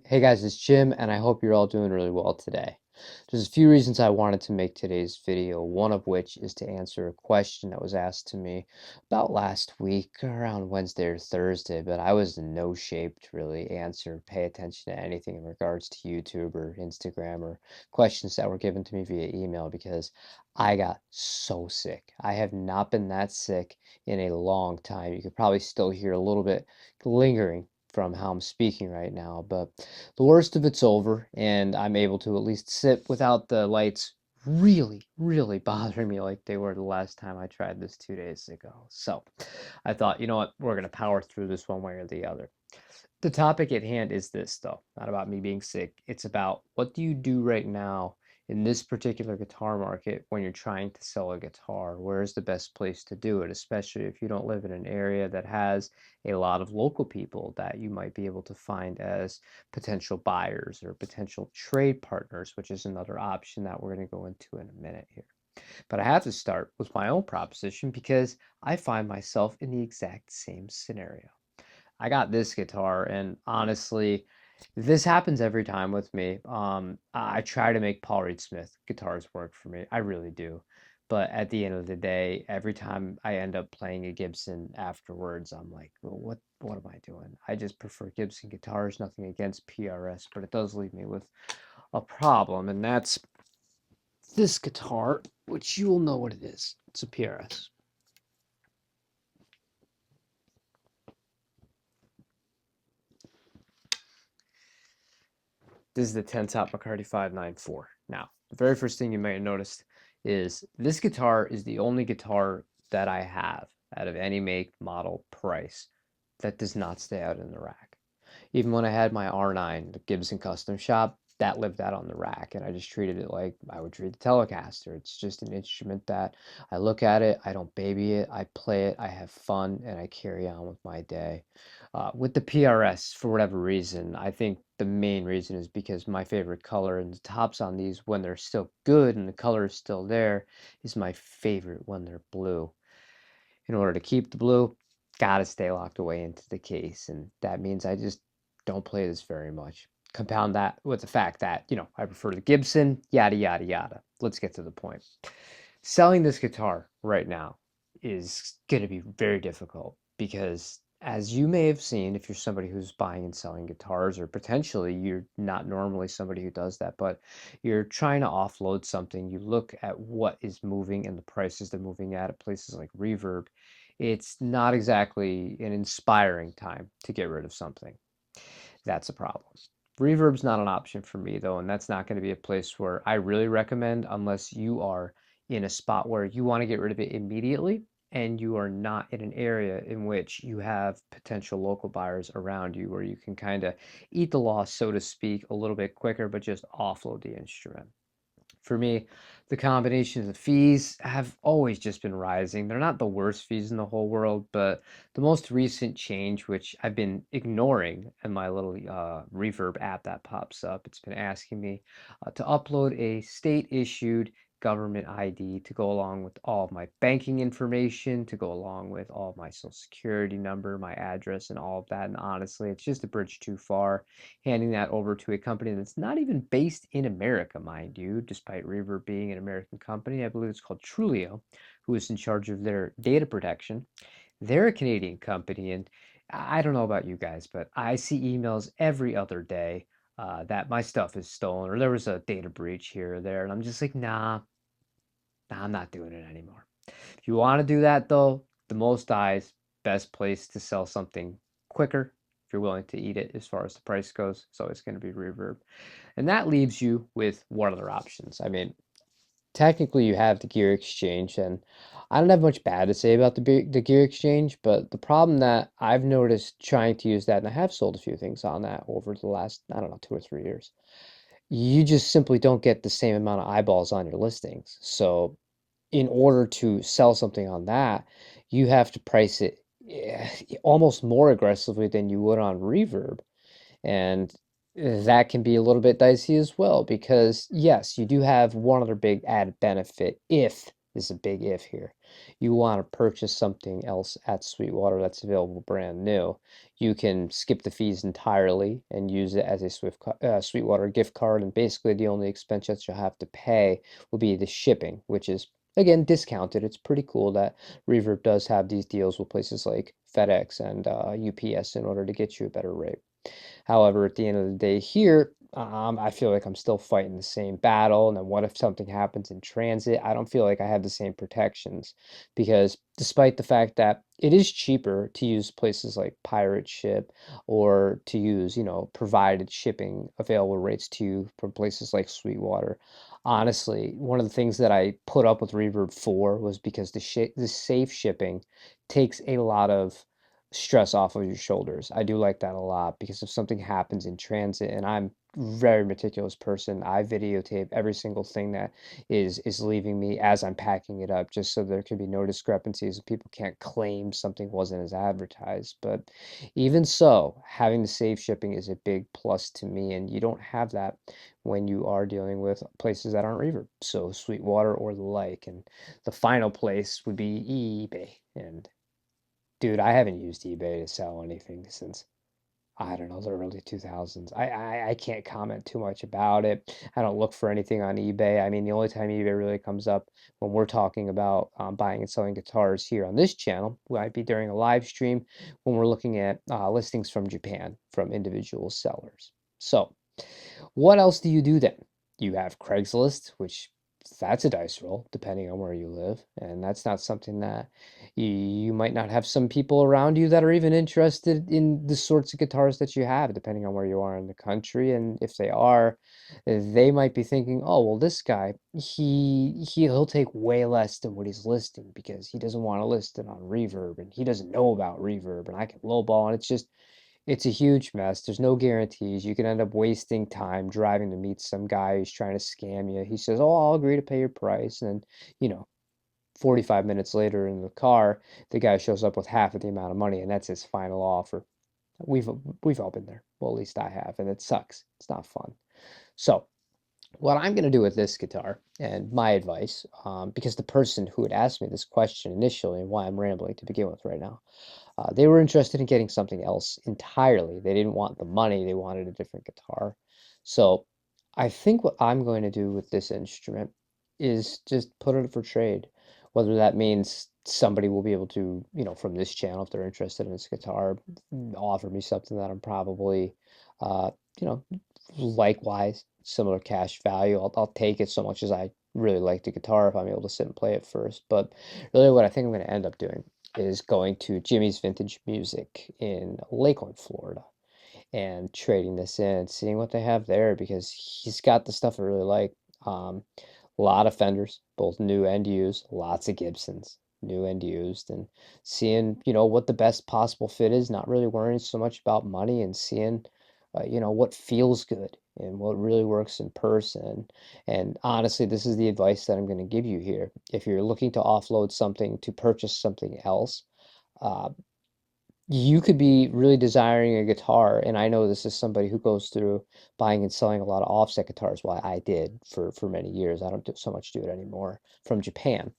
Hey guys, it's Jim, and I hope you're all doing really well today. There's a few reasons I wanted to make today's video, one of which is to answer a question that was asked to me about last week, around Wednesday or Thursday, but I was in no shape to really answer, pay attention to anything in regards to YouTube or Instagram or questions that were given to me via email because I got so sick. I have not been that sick in a long time. You could probably still hear a little bit lingering from how I'm speaking right now, but the worst of it's over, and I'm able to at least sit without the lights really bothering me like they were the last time I tried this 2 days ago. So I thought, you know what, we're going to power through this one way or the other. The topic at hand is this, though, not about me being sick. It's about what do you do right now in this particular guitar market when you're trying to sell a guitar? Where is the best place to do it, especially if you don't live in an area that has a lot of local people that you might be able to find as potential buyers or potential trade partners, which is another option that we're going to go into in a minute here. But I have to start with my own proposition because I find myself in the exact same scenario. I got this guitar, and honestly, this happens every time with me. I try to make Paul Reed Smith guitars work for me. I really do. But at the end of the day, every time I end up playing a Gibson afterwards, I'm like, well, what am I doing? I just prefer Gibson guitars, nothing against PRS, but it does leave me with a problem, and that's this guitar, which you will know what it is. It's a PRS. This is the 10 top McCarty 594. Now, the very first thing you might have noticed is this guitar is the only guitar that I have out of any make, model, price that does not stay out in the rack. Even when I had my R9, the Gibson Custom Shop, that lived out on the rack, and I just treated it like I would treat the Telecaster. It's just an instrument that I look at it, I don't baby it, I play it, I have fun, and I carry on with my day. With the PRS, for whatever reason, I think the main reason is because my favorite color and the tops on these, when they're still good and the color is still there, is my favorite when they're blue. In order to keep the blue, gotta stay locked away into the case, and that means I just don't play this very much. Compound that with the fact that, I prefer the Gibson, yada, yada, yada. Let's get to the point. Selling this guitar right now is going to be very difficult because, as you may have seen, if you're somebody who's buying and selling guitars, or potentially you're not normally somebody who does that, but you're trying to offload something, you look at what is moving and the prices they're moving at places like Reverb. It's not exactly an inspiring time to get rid of something. That's a problem. Reverb's not an option for me though, and that's not going to be a place where I really recommend unless you are in a spot where you want to get rid of it immediately and you are not in an area in which you have potential local buyers around you where you can kind of eat the loss, so to speak, a little bit quicker, but just offload the instrument. For me, the combination of the fees have always just been rising. They're not the worst fees in the whole world, but the most recent change, which I've been ignoring in my little Reverb app that pops up, it's been asking me to upload a state-issued government ID to go along with all of my banking information, to go along with all of my social security number, my address, and all of that. And honestly, it's just a bridge too far handing that over to a company that's not even based in America, mind you, despite Reverb being an American company. I believe it's called Trulio, who is in charge of their data protection. They're a Canadian company, and I don't know about you guys, but I see emails every other day that my stuff is stolen or there was a data breach here or there, and I'm just like, nah, I'm not doing it anymore. If you want to do that, though, the most eyes, best place to sell something quicker, if you're willing to eat it as far as the price goes, it's always going to be Reverb. And that leaves you with what other options? I mean, technically you have the gear exchange, and I don't have much bad to say about the gear exchange, but the problem that I've noticed trying to use that, and I have sold a few things on that over the last, I don't know, 2 or 3 years, you just simply don't get the same amount of eyeballs on your listings. So in order to sell something on that, you have to price it almost more aggressively than you would on Reverb. And that can be a little bit dicey as well because, yes, you do have one other big added benefit if is a big if here. You want to purchase something else at Sweetwater that's available brand new, you can skip the fees entirely and use it as a Sweetwater gift card. And basically, the only expense that you'll have to pay will be the shipping, which is again discounted. It's pretty cool that Reverb does have these deals with places like FedEx and UPS in order to get you a better rate. However, at the end of the day here, I feel like I'm still fighting the same battle. And then what if something happens in transit? I don't feel like I have the same protections because despite the fact that it is cheaper to use places like Pirate Ship or to use, provided shipping available rates to you from places like Sweetwater. Honestly, one of the things that I put up with Reverb for was because the safe shipping takes a lot of stress off of your shoulders. I do like that a lot because if something happens in transit, and I'm very meticulous person, I videotape every single thing that is leaving me as I'm packing it up, just so there can be no discrepancies and people can't claim something wasn't as advertised. But even so, having the safe shipping is a big plus to me, and you don't have that when you are dealing with places that aren't Reverb, so Sweetwater or the like. And the final place would be eBay. And dude, I haven't used eBay to sell anything since, I don't know, the early 2000s. I can't comment too much about it. I don't look for anything on eBay. I mean, the only time eBay really comes up when we're talking about buying and selling guitars here on this channel might be during a live stream when we're looking at listings from Japan from individual sellers. So, what else do you do then? You have Craigslist, which that's a dice roll depending on where you live, and that's not something that you might not have some people around you that are even interested in the sorts of guitars that you have, depending on where you are in the country. And if they are, they might be thinking, "Oh, well, this guy, he'll take way less than what he's listing because he doesn't want to list it on Reverb, and he doesn't know about Reverb, and I can lowball." And it's a huge mess. There's no guarantees. You can end up wasting time driving to meet some guy who's trying to scam you. He says, "Oh, I'll agree to pay your price." And then, you know, 45 minutes later in the car, the guy shows up with half of the amount of money, and that's his final offer. We've we've all been there. Well, at least I have, and it sucks. It's not fun. So, what I'm going to do with this guitar, and my advice, because the person who had asked me this question initially, and why I'm rambling to begin with right now, they were interested in getting something else entirely. They didn't want the money, they wanted a different guitar. So I think what I'm going to do with this instrument is just put it for trade. Whether that means somebody will be able to, from this channel, if they're interested in this guitar, offer me something that I'm probably, uh, you know, likewise, similar cash value. I'll take it so much as I really like the guitar if I'm able to sit and play it first. But really, what I think I'm going to end up doing is going to Jimmy's Vintage Music in Lakeland, Florida, and trading this in, seeing what they have there because he's got the stuff I really like. A lot of Fenders, both new and used, lots of Gibsons, new and used, and seeing, what the best possible fit is, not really worrying so much about money and seeing, what feels good and what really works in person. And honestly, this is the advice that I'm going to give you here. If you're looking to offload something to purchase something else, uh, you could be really desiring a guitar, and I know this is somebody who goes through buying and selling a lot of offset guitars. Well, I did for many years. I don't do so much do it anymore from Japan.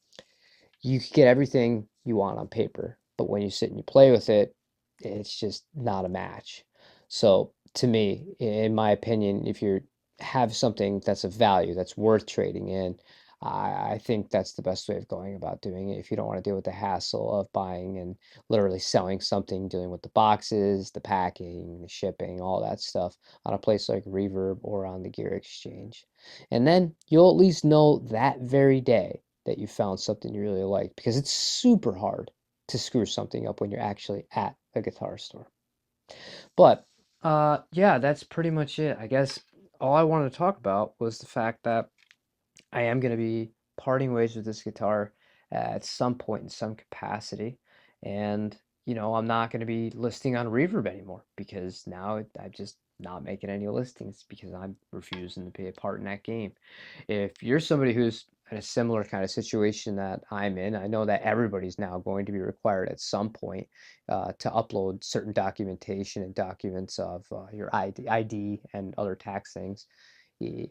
You could get everything you want on paper, but when you sit and you play with it, it's just not a match. So to me, in my opinion, if you have something that's of value, that's worth trading in, I think that's the best way of going about doing it. If you don't want to deal with the hassle of buying and literally selling something, dealing with the boxes, the packing, the shipping, all that stuff on a place like Reverb or on the Gear Exchange. And then you'll at least know that very day that you found something you really like because it's super hard to screw something up when you're actually at a guitar store. But yeah, that's pretty much it. I guess all I wanted to talk about was the fact that I am going to be parting ways with this guitar at some point in some capacity. And, I'm not going to be listing on Reverb anymore because now I'm just not making any listings because I'm refusing to be a part in that game. If you're somebody who's in a similar kind of situation that I'm in, I know that everybody's now going to be required at some point to upload certain documentation and documents of your ID and other tax things.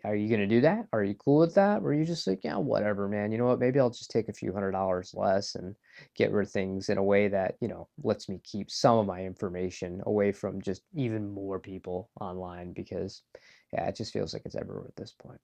Are you gonna do that? Are you cool with that? Or are you just like, yeah, whatever, man. You know what? Maybe I'll just take a few $100 less and get rid of things in a way that, lets me keep some of my information away from just even more people online because, yeah, it just feels like it's everywhere at this point.